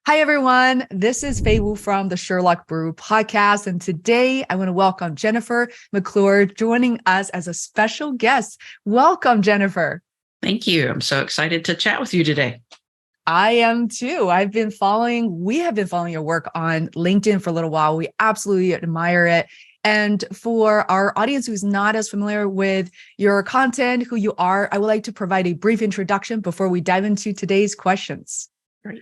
Hi, everyone. This is Fei Wu from the Sherlock Brew Podcast. And today I want to welcome Jennifer McClure joining us as a special guest. Welcome, Jennifer. Thank you. I'm so excited to chat with you today. I am too. We have been following your work on LinkedIn for a little while. We absolutely admire it. And for our audience who's not as familiar with your content, who you are, I would like to provide a brief introduction before we dive into today's questions. Great.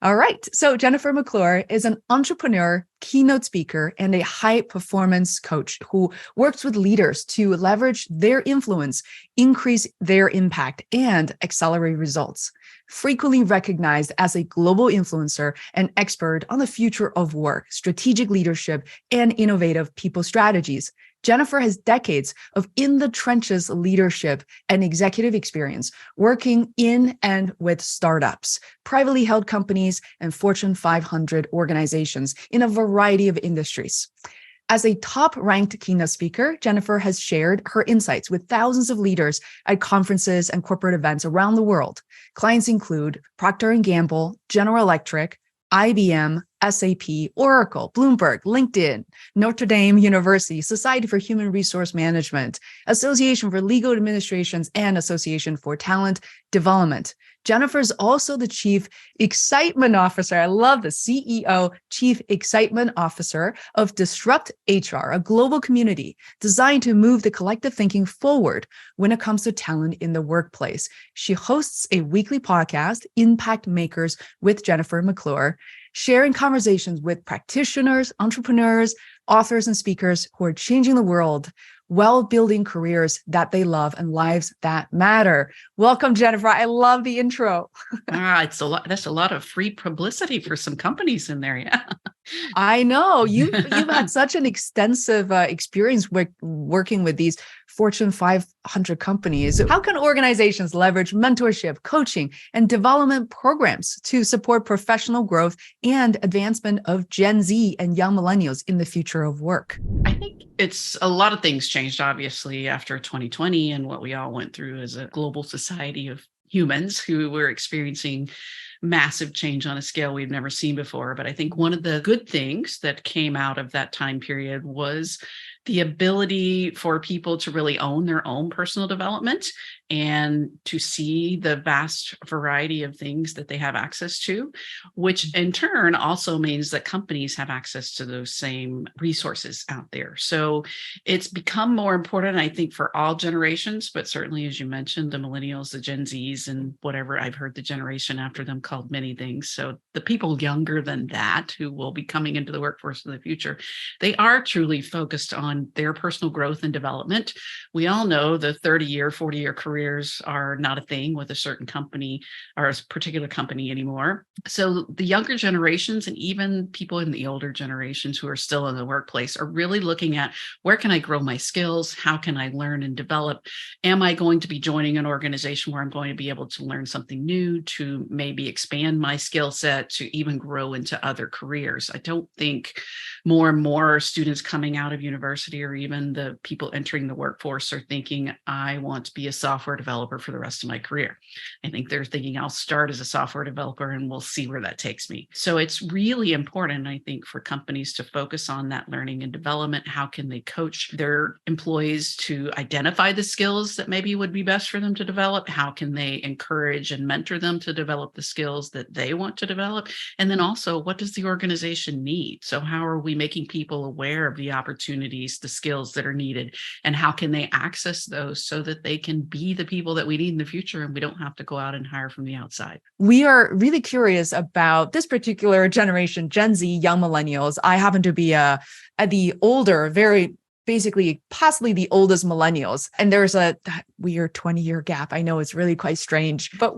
All right. So Jennifer McClure is an entrepreneur, keynote speaker, and a high performance coach who works with leaders to leverage their influence, increase their impact, and accelerate results. Frequently recognized as a global influencer and expert on the future of work, strategic leadership, and innovative people strategies, Jennifer has decades of in-the-trenches leadership and executive experience working in and with startups, privately held companies, and Fortune 500 organizations in a variety of industries. As a top-ranked keynote speaker, Jennifer has shared her insights with thousands of leaders at conferences and corporate events around the world. Clients include Procter & Gamble, General Electric, IBM, SAP, Oracle, Bloomberg, LinkedIn, Notre Dame University, Society for Human Resource Management, Association for Legal Administrations, and Association for Talent Development. Jennifer is also the Chief Excitement Officer. I love the CEO, Chief Excitement Officer of Disrupt HR, a global community designed to move the collective thinking forward when it comes to talent in the workplace. She hosts a weekly podcast, Impact Makers with Jennifer McClure, sharing conversations with practitioners, entrepreneurs, authors, and speakers who are changing the world while building careers that they love and lives that matter. Welcome, Jennifer. I love the intro. It's a lot. That's a lot of free publicity for some companies in there. Yeah. I know you've had such an extensive experience working with these Fortune 500 companies. How can organizations leverage mentorship, coaching, and development programs to support professional growth and advancement of Gen Z and young millennials in the future of work? I think it's a lot of things changed, obviously, after 2020 and what we all went through as a global society of humans who were experiencing massive change on a scale we've never seen before. But I think one of the good things that came out of that time period was the ability for people to really own their own personal development and to see the vast variety of things that they have access to, which in turn also means that companies have access to those same resources out there. So it's become more important, I think, for all generations, but certainly, as you mentioned, the millennials, the Gen Zs, and whatever I've heard the generation after them called many things. So the people younger than that who will be coming into the workforce in the future, they are truly focused on their personal growth and development. We all know the 30-year, 40-year careers are not a thing with a certain company or a particular company anymore. So the younger generations and even people in the older generations who are still in the workplace are really looking at, where can I grow my skills? How can I learn and develop? Am I going to be joining an organization where I'm going to be able to learn something new, to maybe expand my skill set, to even grow into other careers? I don't think more and more students coming out of university or even the people entering the workforce are thinking, I want to be a software developer for the rest of my career. I think they're thinking, I'll start as a software developer and we'll see where that takes me. So it's really important, I think, for companies to focus on that learning and development. How can they coach their employees to identify the skills that maybe would be best for them to develop? How can they encourage and mentor them to develop the skills that they want to develop? And then also, what does the organization need? So how are we making people aware of the opportunities, the skills that are needed, and how can they access those so that they can be the people that we need in the future and we don't have to go out and hire from the outside? We are really curious about this particular generation, Gen Z, young millennials. I happen to be the older, possibly the oldest millennials. And there's that weird 20-year gap. I know it's really quite strange, but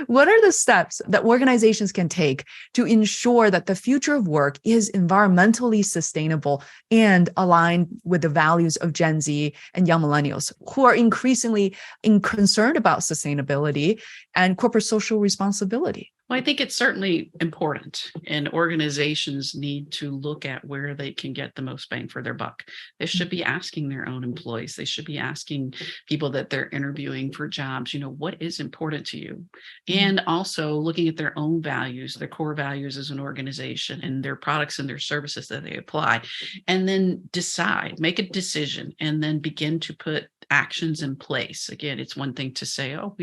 what are the steps that organizations can take to ensure that the future of work is environmentally sustainable and aligned with the values of Gen Z and young millennials who are increasingly concerned about sustainability and corporate social responsibility? Well, I think it's certainly important, and organizations need to look at where they can get the most bang for their buck. They should be asking their own employees. They should be asking people that they're interviewing for jobs, what is important to you? And also looking at their own values, their core values as an organization, and their products and their services that they apply, and then make a decision, and then begin to put actions in place. Again, it's one thing to say, oh,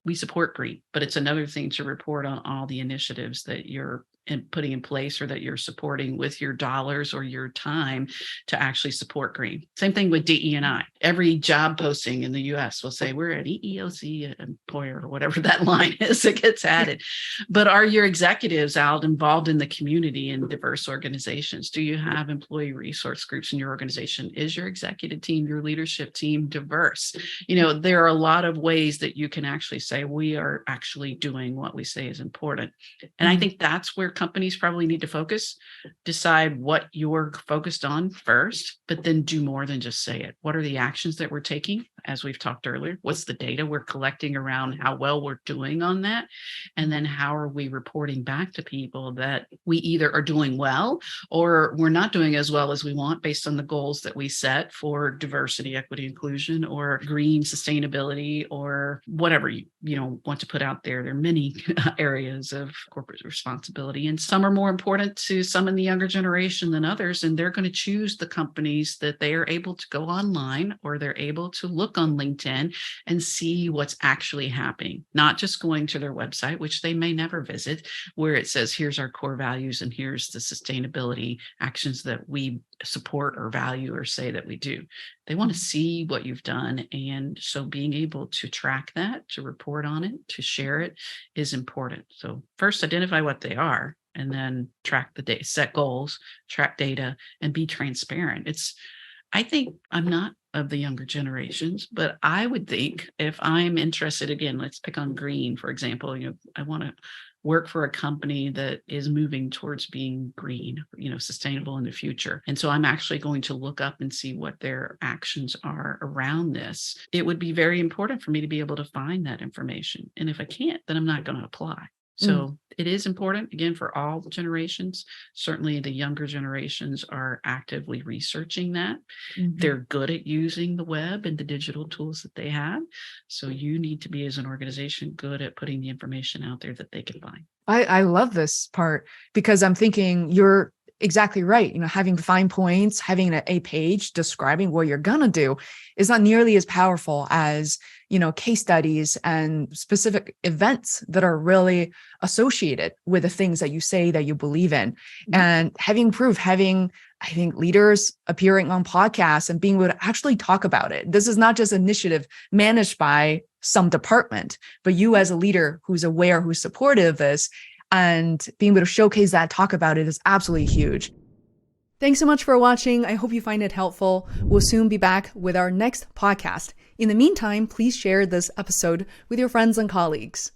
we support green, but it's another thing to report on all the initiatives that you're putting in place, or that you're supporting with your dollars or your time to actually support green. Same thing with DE&I. Every job posting in the US will say we're an EEOC employer, or whatever that line is that gets added. But are your executives out involved in the community in diverse organizations? Do you have employee resource groups in your organization? Is your executive team, your leadership team diverse? There are a lot of ways that you can actually say we are actually doing what we say is important. And I think that's where companies probably need to focus, decide what you're focused on first, but then do more than just say it. What are the actions that we're taking? As we've talked earlier, what's the data we're collecting around how well we're doing on that? And then how are we reporting back to people that we either are doing well or we're not doing as well as we want based on the goals that we set for diversity, equity, inclusion, or green sustainability, or whatever you want to put out there. There are many areas of corporate responsibility, and some are more important to some in the younger generation than others. And they're going to choose the companies that they are able to go online, or they're able to look on LinkedIn and see what's actually happening, not just going to their website, which they may never visit, where it says, here's our core values and here's the sustainability actions that we support or value or say that we do. They want to see what you've done. And so being able to track that, to report on it, to share it is important. So first, identify what they are, and then track the data, set goals, track data, and be transparent. I think I'm not of the younger generations, but I would think if I'm interested, again, let's pick on green, for example, I want to work for a company that is moving towards being green, sustainable in the future. And so I'm actually going to look up and see what their actions are around this. It would be very important for me to be able to find that information. And if I can't, then I'm not going to apply. So it is important, again, for all generations. Certainly the younger generations are actively researching that. They're good at using the web and the digital tools that they have. So you need to be, as an organization, good at putting the information out there that they can find. I love this part, because I'm thinking you're exactly right. Having fine points, having a page describing what you're going to do is not nearly as powerful as, case studies and specific events that are really associated with the things that you say that you believe in. And having proof, I think, leaders appearing on podcasts and being able to actually talk about it. This is not just an initiative managed by some department, but you as a leader who's aware, who's supportive of this, and being able to showcase that, talk about it, is absolutely huge. Thanks so much for watching. I hope you find it helpful. We'll soon be back with our next podcast. In the meantime, please share this episode with your friends and colleagues.